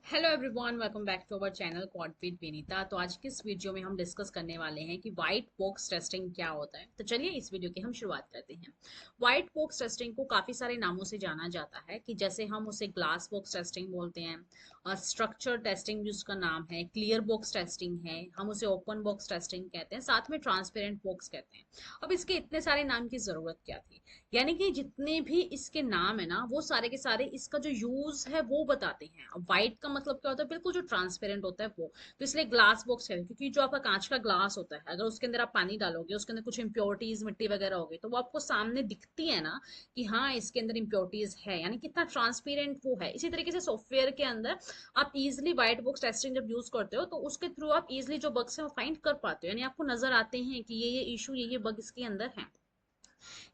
Hello everyone, welcome back to our channel quad with Vinita. तो आज की इस वीडियो में हम डिस्कस करने वाले हैं कि वाइट बॉक्स टेस्टिंग क्या होता है। तो चलिए इस वीडियो की हम शुरुआत करते हैं। वाइट बॉक्स टेस्टिंग को काफ़ी सारे नामों से जाना जाता है कि जैसे हम उसे ग्लास बॉक्स टेस्टिंग बोलते हैं, स्ट्रक्चर टेस्टिंग जिसका नाम है, क्लियर बॉक्स टेस्टिंग है, हम उसे ओपन बॉक्स टेस्टिंग कहते हैं, साथ में ट्रांसपेरेंट बॉक्स कहते हैं। अब इसके इतने सारे नाम की ज़रूरत क्या थी? यानी कि जितने भी इसके नाम है ना, वो सारे के सारे इसका जो यूज है वो बताते हैं। अब व्हाइट का मतलब क्या होता है? बिल्कुल जो ट्रांसपेरेंट होता है वो। तो इसलिए ग्लास बॉक्स है, क्योंकि जो आपका कांच का ग्लास होता है, अगर उसके अंदर आप पानी डालोगे, उसके अंदर कुछ इंप्योरिटीज मिट्टी वगैरह होगी, तो वो आपको सामने दिखती है ना कि हाँ इसके अंदर इंप्योरिटीज है, यानी कितना ट्रांसपेरेंट वो है। इसी तरीके से सॉफ्टवेयर के अंदर आप इजिली व्हाइट बॉक्स टेस्टिंग जब यूज करते हो, तो उसके थ्रू आप इजिली जो बग्स है वो फाइंड कर पाते हो, यानी आपको नजर आते हैं कि ये इशू, ये बग इसके अंदर है।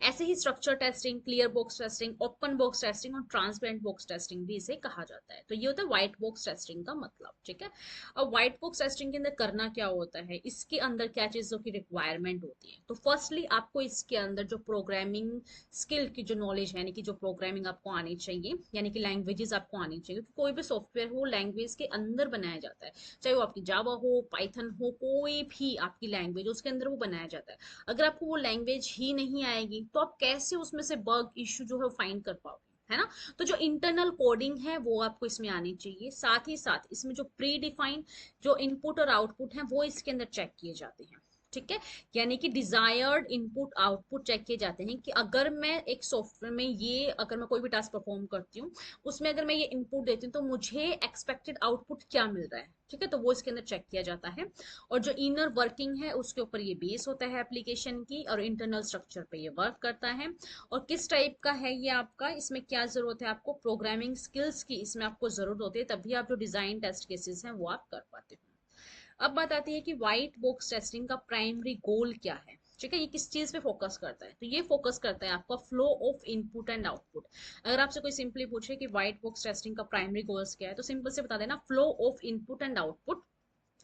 ऐसे ही structure testing, clear box testing, open box testing और ट्रांसपेरेंट बॉक्स टेस्टिंग भी इसे कहा जाता है। तो ये होता है व्हाइट बॉक्स टेस्टिंग का मतलब। ठीक है। अब व्हाइट बॉक्स टेस्टिंग के अंदर करना क्या होता है, इसके अंदर क्या चीजों की रिक्वायरमेंट होती है। तो फर्स्टली आपको इसके अंदर जो प्रोग्रामिंग स्किल की जो नॉलेज है, यानी कि जो प्रोग्रामिंग आपको आनी चाहिए, यानी कि लैंग्वेजेस आपको आनी चाहिए, क्योंकि कोई भी सॉफ्टवेयर हो लैंग्वेज के अंदर बनाया जाता है। चाहे वो आपकी जावा हो, पाइथन हो, कोई भी आपकी लैंग्वेज, उसके अंदर वो बनाया जाता है। अगर आपको वो लैंग्वेज ही नहीं आएगी तो आप कैसे उसमें से बग इश्यू जो है फाइंड कर पाओगे, है ना? तो जो इंटरनल कोडिंग है वो आपको इसमें आनी चाहिए। साथ ही साथ इसमें जो प्री डिफाइंड जो इनपुट और आउटपुट है वो इसके अंदर चेक किए जाते हैं। ठीक है। यानी कि डिजायर्ड इनपुट आउटपुट चेक किए जाते हैं कि अगर मैं एक सॉफ्टवेयर में ये, अगर मैं कोई भी टास्क परफॉर्म करती हूँ, उसमें अगर मैं ये इनपुट देती हूँ तो मुझे एक्सपेक्टेड आउटपुट क्या मिल रहा है। ठीक है। तो वो इसके अंदर चेक किया जाता है। और जो इनर वर्किंग है उसके ऊपर ये बेस होता है एप्लीकेशन की, और इंटरनल स्ट्रक्चर पे ये वर्क करता है। और किस टाइप का है ये आपका, इसमें क्या जरूरत है आपको, प्रोग्रामिंग स्किल्स की इसमें आपको जरूरत होती है, तभी आप जो डिजाइन टेस्ट केसेस हैं वो आप कर पाते हो। अब बात आती है कि व्हाइट बॉक्स टेस्टिंग का प्राइमरी गोल क्या है। ठीक है। ये किस चीज पे फोकस करता है? तो ये फोकस करता है आपका flow of input and output. अगर आपसे कोई सिंपली पूछे कि व्हाइट बॉक्स टेस्टिंग का प्राइमरी गोल्स क्या है, तो सिंपल से बता देना, flow of input and output.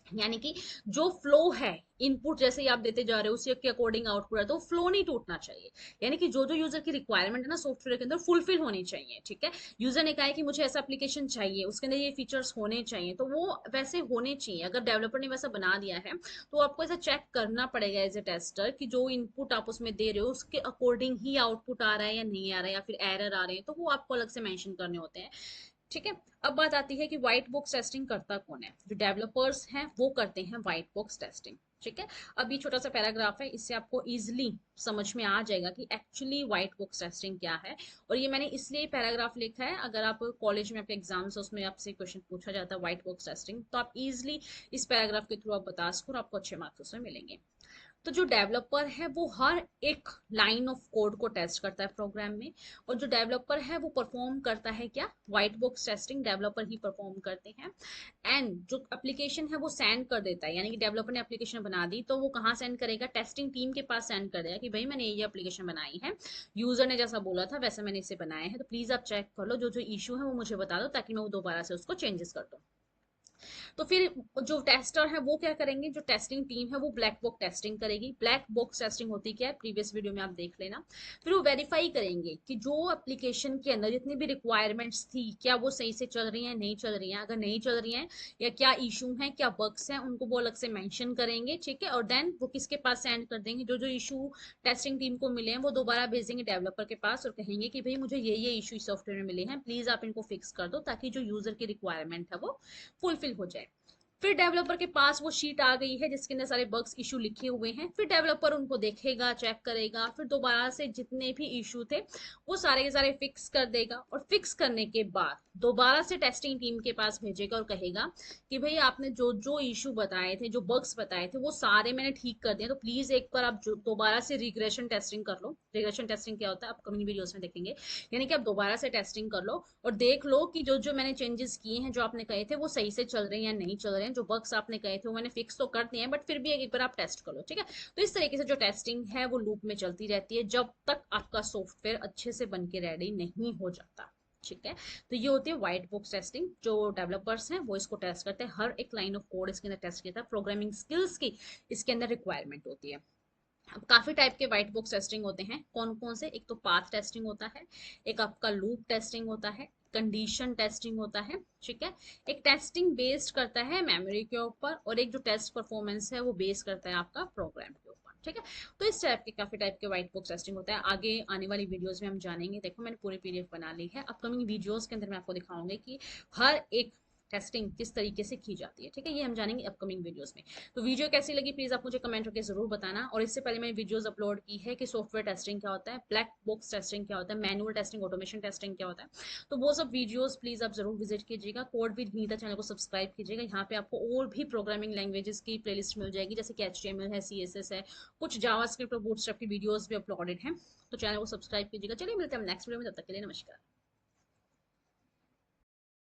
यानी कि जो फ्लो है, इनपुट जैसे ही आप देते जा रहे हो उसी के अकॉर्डिंग आउटपुट है, तो फ्लो नहीं टूटना चाहिए। यानी कि जो जो यूजर की रिक्वायरमेंट है ना सॉफ्टवेयर के अंदर, फुलफिल होनी चाहिए। ठीक है। यूजर ने कहा है कि मुझे ऐसा एप्लीकेशन चाहिए, उसके अंदर ये फीचर्स होने चाहिए, तो वो वैसे होने चाहिए। अगर डेवलपर ने वैसा बना दिया है तो आपको ऐसा चेक करना पड़ेगा एज ए टेस्टर कि जो इनपुट आप उसमें दे रहे हो उसके अकॉर्डिंग ही आउटपुट आ रहा है या नहीं आ रहा है, या फिर एरर आ रहे हैं, तो वो आपको अलग से मेंशन करने होते हैं। ठीक है। अब बात आती है कि व्हाइट बॉक्स टेस्टिंग करता कौन है। जो डेवलपर्स हैं वो करते हैं व्हाइट बॉक्स टेस्टिंग। ठीक है। अब ये छोटा सा पैराग्राफ है, इससे आपको इजिली समझ में आ जाएगा कि एक्चुअली व्हाइट बॉक्स टेस्टिंग क्या है। और ये मैंने इसलिए पैराग्राफ लिखा है, अगर आप कॉलेज में अपने एग्जाम्स है उसमें आपसे क्वेश्चन पूछा जाता है व्हाइट बॉक्स टेस्टिंग, तो आप इजिली इस पैराग्राफ के थ्रू आप बता सको और आपको अच्छे मार्क्स उसमें मिलेंगे। तो जो डेवलपर है वो हर एक लाइन ऑफ कोड को टेस्ट करता है प्रोग्राम में। और जो डेवलपर है वो परफॉर्म करता है क्या, व्हाइट बॉक्स टेस्टिंग डेवलपर ही परफॉर्म करते हैं। एंड जो एप्लीकेशन है वो सेंड कर देता है, यानी कि डेवलपर ने एप्लीकेशन बना दी तो वो कहाँ सेंड करेगा, टेस्टिंग टीम के पास सेंड कर देगा कि भाई मैंने ये एप्लीकेशन बनाई है, यूजर ने जैसा बोला था वैसा मैंने इसे बनाया है, तो प्लीज आप चेक कर लो, जो जो इशू है वो मुझे बता दो ताकि मैं वो दोबारा से उसको चेंजेस कर दूँ। तो फिर जो टेस्टर है वो क्या करेंगे, जो टेस्टिंग टीम है वो ब्लैक बॉक्स टेस्टिंग करेगी। ब्लैक बॉक्स टेस्टिंग होती क्या है, प्रीवियस वीडियो में आप देख लेना। फिर वो वेरीफाई करेंगे कि जो एप्लीकेशन के अंदर जितनी भी रिक्वायरमेंट्स थी क्या वो सही से चल रही है, नहीं चल रही है। अगर नहीं चल रही है या क्या इशू है, क्या बग्स हैं, उनको वो अलग से मेंशन करेंगे। ठीक है। और देन वो किसके पास सेंड कर देंगे, जो जो इशू टेस्टिंग टीम को मिले हैं वो दोबारा भेजेंगे डेवलपर के पास और कहेंगे कि भाई मुझे ये इशू इस सॉफ्टवेयर में मिले हैं, प्लीज आप इनको फिक्स कर दो ताकि जो यूजर की रिक्वायरमेंट है वो फुलफिल हो जाए। फिर डेवलपर के पास वो शीट आ गई है जिसके अंदर सारे बग्स इशू लिखे हुए हैं। फिर डेवलपर उनको देखेगा, चेक करेगा, फिर दोबारा से जितने भी इशू थे वो सारे के सारे फिक्स कर देगा। और फिक्स करने के बाद दोबारा से टेस्टिंग टीम के पास भेजेगा और कहेगा कि भाई आपने जो जो इशू बताए थे, जो बग्स बताए थे, वो सारे मैंने ठीक कर दिए, तो प्लीज एक बार आप दोबारा से रिग्रेशन टेस्टिंग कर लो। रिग्रेशन टेस्टिंग क्या होता है अपकमिंग वीडियोस में देखेंगे। यानी कि आप दोबारा से टेस्टिंग कर लो और देख लो कि जो जो मैंने चेंजेस किए हैं, जो आपने कहे थे, वो सही से चल रहे हैं या नहीं चल रहे हैं। जो बग्स आपने कहे थे वो मैंने फिक्स तो कर दिए हैं, बट फिर भी एक बार आप टेस्ट कर लो। ठीक है। तो इस तरीके से जो टेस्टिंग है वो लूप में चलती रहती है जब तक आपका सॉफ्टवेयर अच्छे से बन के रेडी नहीं हो जाता। ठीक है। तो ये होती है व्हाइट बॉक्स टेस्टिंग। जो डेवलपर्स हैं वो इसको टेस्ट करते हैं, हर एक लाइन ऑफ कोड इसके अंदर टेस्ट किया था, प्रोग्रामिंग स्किल्स की इसके अंदर रिक्वायरमेंट होती है। अब काफी टाइप के व्हाइट बॉक्स टेस्टिंग होते हैं। कौन कौन से? एक तो पाथ टेस्टिंग होता है, एक आपका लूप टेस्टिंग होता है, कंडीशन टेस्टिंग होता है, ठीक है। एक टेस्टिंग बेस्ड करता है मेमोरी के ऊपर, और एक जो टेस्ट परफॉर्मेंस है वो बेस करता है आपका प्रोग्राम के ऊपर, ठीक है। तो इस टाइप के काफी टाइप के व्हाइट बॉक्स टेस्टिंग होता है। आगे आने वाली वीडियोस में हम जानेंगे। देखो मैंने पूरी पीडीएफ बना ली है, अपकमिंग वीडियोस के अंदर मैं आपको दिखाऊंगी कि हर एक टेस्टिंग किस तरीके से की जाती है, ठीक है। ये हम जानेंगे अपकमिंग वीडियोस में। तो वीडियो कैसी लगी प्लीज आप मुझे कमेंट करके जरूर बताना। और इससे पहले मैंने वीडियोस अपलोड की है कि सॉफ्टवेयर टेस्टिंग क्या होता है, ब्लैक बॉक्स टेस्टिंग क्या होता है, मैनुअल टेस्टिंग, ऑटोमेशन टेस्टिंग क्या होता है। तो वो सब वीडियोस प्लीज आप जरूर विजिट कीजिएगा। कोड विद विनीता चैनल को सब्सक्राइब कीजिएगा। यहाँ पे आपको और भी प्रोग्रामिंग लैंग्वेजेस की प्लेलिस्ट मिल जाएगी, जैसे कि HTML है, CSS है, कुछ जावास्क्रिप्ट और बूटस्ट्रैप की वीडियोस भी अपलोडेड हैं। तो चैनल को सब्सक्राइब कीजिएगा। चलिए मिलते हैं नेक्स्ट वीडियो में, तब तक के लिए नमस्कार।